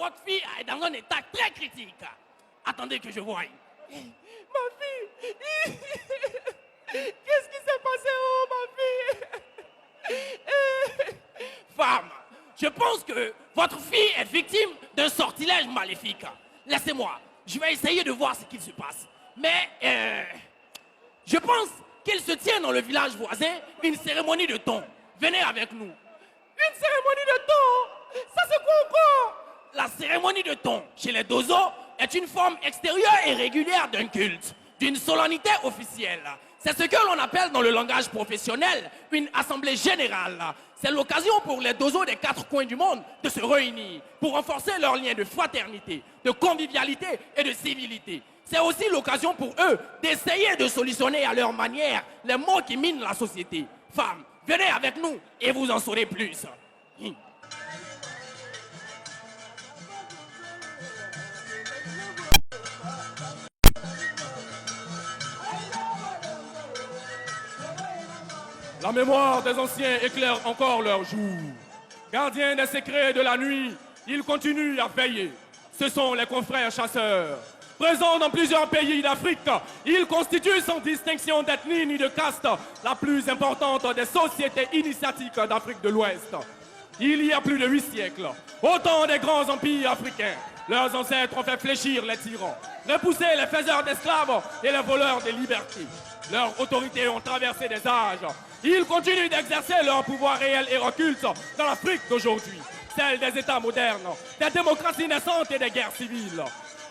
votre fille est dans un état très critique. Attendez que je voie. Ma fille. Qu'est-ce qui s'est passé, oh, ma fille? Femme, je pense que votre fille est victime d'un sortilège maléfique. Laissez-moi, je vais essayer de voir ce qu'il se passe. Mais je pense qu'il se tient dans le village voisin une cérémonie de thon. Venez avec nous. Une cérémonie de thon? Ça c'est quoi encore? La cérémonie de thon chez les Dozo est une forme extérieure et régulière d'un culte, d'une solennité officielle. C'est ce que l'on appelle dans le langage professionnel une assemblée générale. C'est l'occasion pour les Dozo des 4 coins du monde de se réunir pour renforcer leurs liens de fraternité, de convivialité et de civilité. C'est aussi l'occasion pour eux d'essayer de solutionner à leur manière les maux qui minent la société. Femmes, venez avec nous et vous en saurez plus. La mémoire des anciens éclaire encore leurs jours. Gardiens des secrets de la nuit, ils continuent à veiller. Ce sont les confrères chasseurs. Présents dans plusieurs pays d'Afrique, ils constituent sans distinction d'ethnie ni de caste la plus importante des sociétés initiatiques d'Afrique de l'Ouest. Il y a plus de 8 siècles, au temps des grands empires africains, leurs ancêtres ont fait fléchir les tyrans, repoussé les faiseurs d'esclaves et les voleurs de liberté. Leurs autorités ont traversé des âges. Ils continuent d'exercer leur pouvoir réel et occulte dans l'Afrique d'aujourd'hui, celle des États modernes, des démocraties naissantes et des guerres civiles.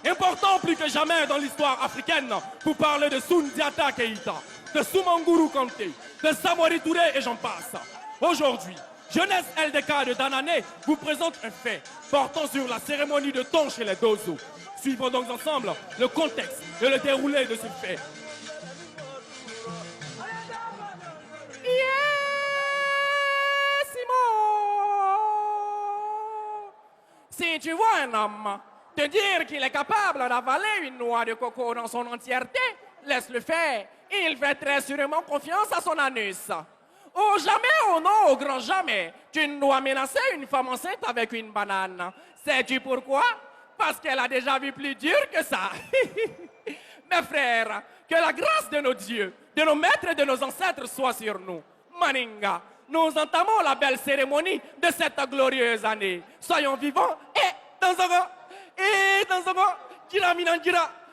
Important plus que jamais dans l'histoire africaine pour parler de Soundiata Keïta, de Soumanguru Kanté, de Samori Touré et j'en passe. Aujourd'hui, Jeunesse LDK de Danané vous présente un fait portant sur la cérémonie de thon chez les Dozo. Suivons donc ensemble le contexte et le déroulé de ce fait. Si tu vois un homme te dire qu'il est capable d'avaler une noix de coco dans son entièreté, laisse-le faire. Il fait très sûrement confiance à son anus. Au jamais, au non, au grand jamais, tu ne dois menacer une femme enceinte avec une banane. Sais-tu pourquoi? Parce qu'elle a déjà vu plus dur que ça. Mes frères, que la grâce de nos dieux, de nos maîtres et de nos ancêtres soit sur nous. Maninga, nous entamons la belle cérémonie de cette glorieuse année. Soyons vivants et dans un vent,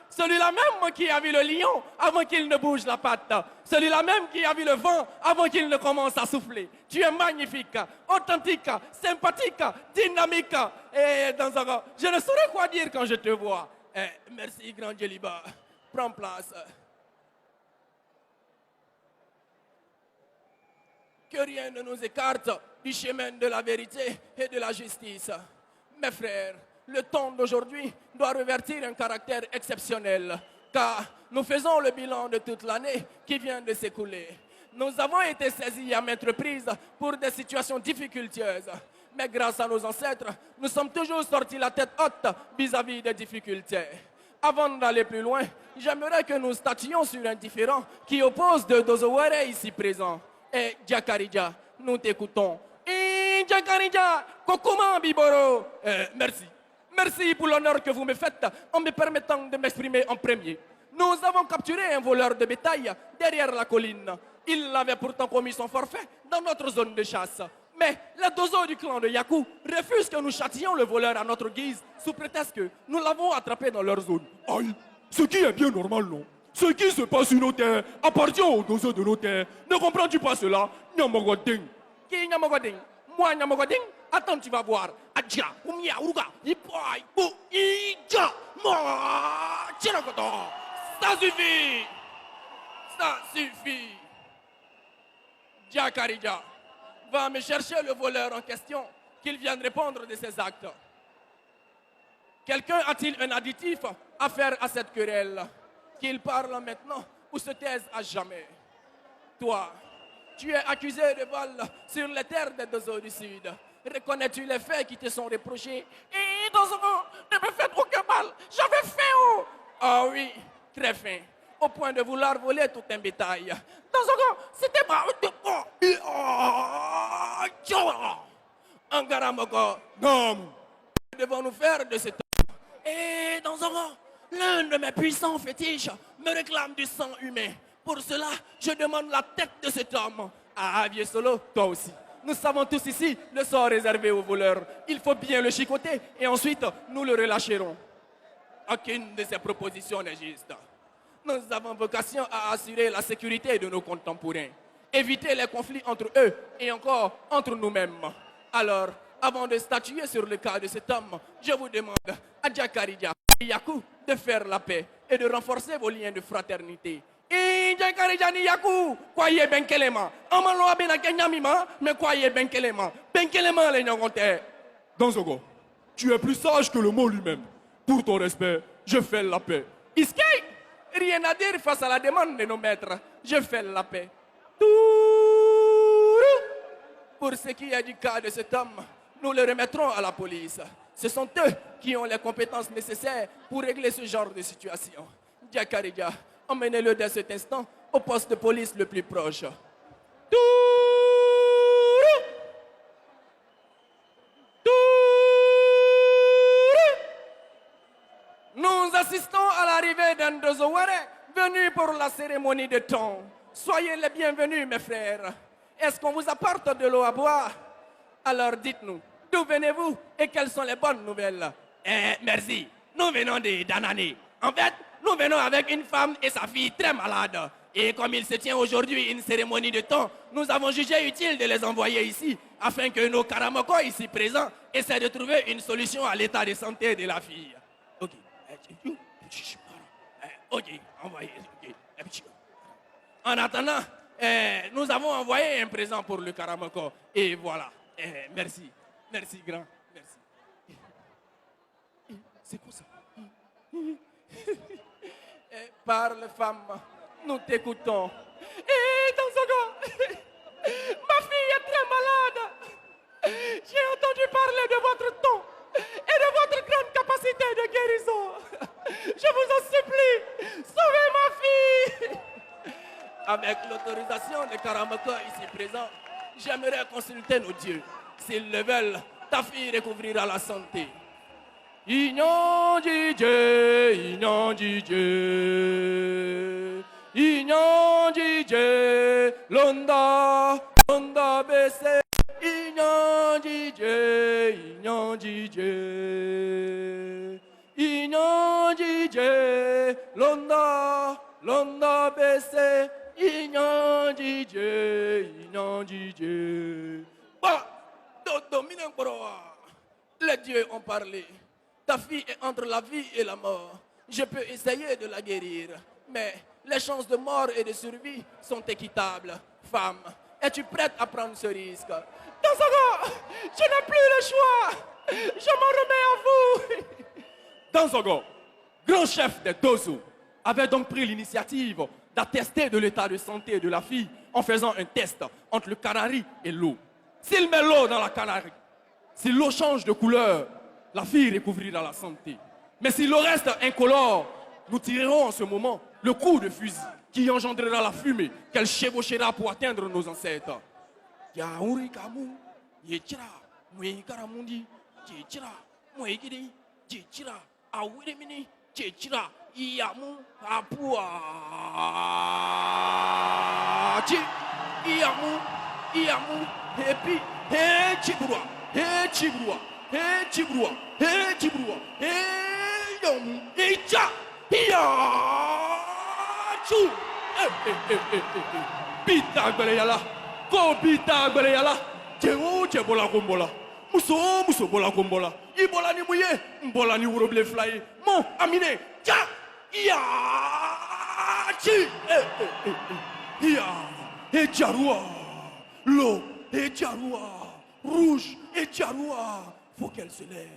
celui-là même qui a vu le lion avant qu'il ne bouge la patte. Celui-là même qui a vu le vent avant qu'il ne commence à souffler. Tu es magnifique, authentique, sympathique, dynamique. Et dans un vent, je ne saurais quoi dire quand je te vois. Merci, grand Djeliba. Prends place. Que rien ne nous écarte du chemin de la vérité et de la justice. Mes frères, le temps d'aujourd'hui doit revêtir un caractère exceptionnel, car nous faisons le bilan de toute l'année qui vient de s'écouler. Nous avons été saisis à maintes reprises pour des situations difficultueuses, mais grâce à nos ancêtres, nous sommes toujours sortis la tête haute vis-à-vis des difficultés. Avant d'aller plus loin, j'aimerais que nous statuions sur un différend qui oppose deux Dozowere ici présents. Et Djakaridja, nous t'écoutons. Et Djakaridja, Kokoma Biboro. Merci. Merci pour l'honneur que vous me faites en me permettant de m'exprimer en premier. Nous avons capturé un voleur de bétail derrière la colline. Il avait pourtant commis son forfait dans notre zone de chasse. Mais les Dozo du clan de Yaku refusent que nous châtions le voleur à notre guise sous prétexte que nous l'avons attrapé dans leur zone. Aïe, ce qui est bien normal, non? Ce qui se passe sur nos terres appartient aux Dozo de nos terres. Ne comprends-tu pas cela? Nyamogoding. Qui Nyamogoding? Moi Nyamogoding? Attends, tu vas voir. Adja, Oumia, Uruga, Ipoy, Bou, Ija, Moi, Tchirakoto. Ça suffit. Ça suffit. Djakaridja, va me chercher le voleur en question, qu'il vienne répondre de ses actes. Quelqu'un a-t-il un additif à faire à cette querelle? Qu'il parle maintenant ou se taise à jamais. Toi, tu es accusé de vol sur les terres des Dozo du Sud. Reconnais-tu les faits qui te sont reprochés? Et dans ce moment, ne me faites aucun mal. J'avais faim. Ah oui, très faim. Au point de vouloir voler tout un bétail. Dans ce moment, c'était pas... Angaramogo. Non, devons nous faire de cet homme? Et dans un rang, l'un de mes puissants fétiches me réclame du sang humain. Pour cela, je demande la tête de cet homme. Ah, vieux Solo, toi aussi. Nous savons tous ici le sort réservé aux voleurs. Il faut bien le chicoter et ensuite nous le relâcherons. Aucune de ces propositions n'est juste. Nous avons vocation à assurer la sécurité de nos contemporains, éviter les conflits entre eux et encore entre nous-mêmes. Alors, avant de statuer sur le cas de cet homme, je vous demande à Diakaridia et Yaku de faire la paix et de renforcer vos liens de fraternité. Et Diakaridia ni Yaku, croyez ben kelema. Amalo abena kenyamima, mais croyez ben kelema. Ben kelema les nyangonte. Danzogo, tu es plus sage que le mot lui-même. Pour ton respect, je fais la paix. Iskay, rien à dire face à la demande de nos maîtres. Je fais la paix. Pour ce qui est du cas de cet homme, nous le remettrons à la police. Ce sont eux qui ont les compétences nécessaires pour régler ce genre de situation. Diakaridia, emmenez-le dès cet instant au poste de police le plus proche. Nous assistons à l'arrivée d'un Dozoware venu pour la cérémonie de thon. Soyez les bienvenus, mes frères. Est-ce qu'on vous apporte de l'eau à boire? Alors dites-nous, d'où venez-vous et quelles sont les bonnes nouvelles? Merci. Nous venons de Danane. En fait, nous venons avec une femme et sa fille très malades. Et comme il se tient aujourd'hui une cérémonie de thon, nous avons jugé utile de les envoyer ici afin que nos Karamoko ici présents essaient de trouver une solution à l'état de santé de la fille. Ok. Ok, envoyez. Okay. En attendant, nous avons envoyé un présent pour le Karamoko. Et voilà. Merci. Merci, grand. Merci. C'est quoi ça? Parle, femme. Nous t'écoutons. Tanzogo, ma fille est très malade. J'ai entendu parler de votre ton et de votre grande capacité de guérison. Je vous en supplie, sauvez ma fille. Avec l'autorisation des Karamoko ici présents, j'aimerais consulter nos dieux. S'ils le veulent, ta fille recouvrira la santé. Inyan DJ, Inyan DJ, Inyan DJ, Londa, Londa BC, Inyan DJ, Inyan DJ, Inyan DJ, Londa, Londa BC, Inyan DJ, Inyan DJ. Voilà, domine les dieux ont parlé. Ta fille est entre la vie et la mort. Je peux essayer de la guérir, mais les chances de mort et de survie sont équitables. Femme, es-tu prête à prendre ce risque? Danzogo, je n'ai plus le choix. Je m'en remets à vous. Danzogo, grand chef des Dozo, avait donc pris l'initiative d'attester de l'état de santé de la fille en faisant un test entre le canari et l'eau. S'il met l'eau dans la canari, si l'eau change de couleur, la fille recouvrira la santé. Mais si l'eau reste incolore, nous tirerons en ce moment le coup de fusil qui engendrera la fumée qu'elle chevauchera pour atteindre nos ancêtres. Yaouri kamu, yechira, muikaramundi, yechira, muikiri, yechira, awirimini, yechira, yamu, apua, yamu, yamu, epi, he chibrua, he chibrua. Hey Chibrua, hey Chibrua, hey Yom, hey Cha, ya, Chou, Pita Beleyala, Ko Pita Beleyala, Teo Chebola Gombola, Muso Bola Gombola, Ibola ni Mouye, Mbola ni Uroble Fly, Mon Amine, Cha, ya, Chi, ya, hey Charua, L'eau, hey Charua, Rouge, hey Charua. Faut qu'elle se lève.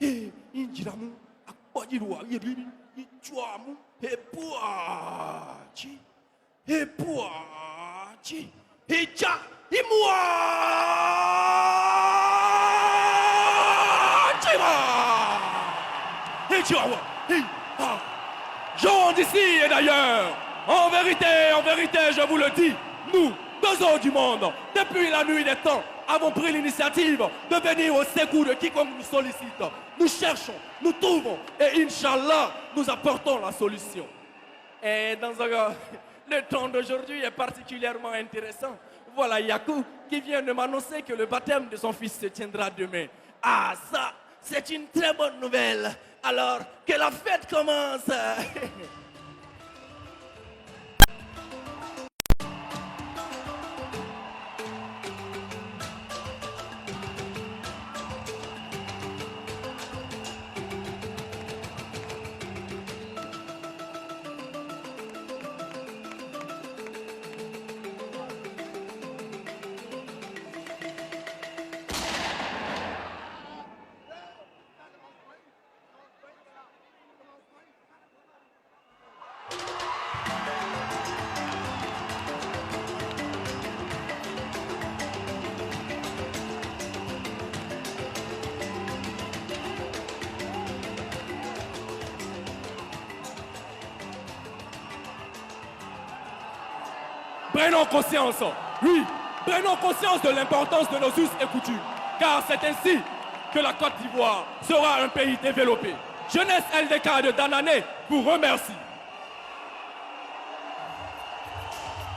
Et Indiramu, Akwadilua, Yedini, Chuamu, et Pouachi, et Pouachi, et Tcha, et moi, et Chihuahua, et gens d'ici et d'ailleurs, en vérité, je vous le dis, nous, Dozo du monde, depuis la nuit des temps, avons pris l'initiative de venir au secours de quiconque nous sollicite. Nous cherchons, nous trouvons et Inch'Allah, nous apportons la solution. Et dans le temps d'aujourd'hui est particulièrement intéressant. Voilà Yakou qui vient de m'annoncer que le baptême de son fils se tiendra demain. Ah ça, c'est une très bonne nouvelle. Alors que la fête commence. Prenons conscience, oui, prenons conscience de l'importance de nos us et coutumes, car c'est ainsi que la Côte d'Ivoire sera un pays développé. Jeunesse LDK de Danané vous remercie.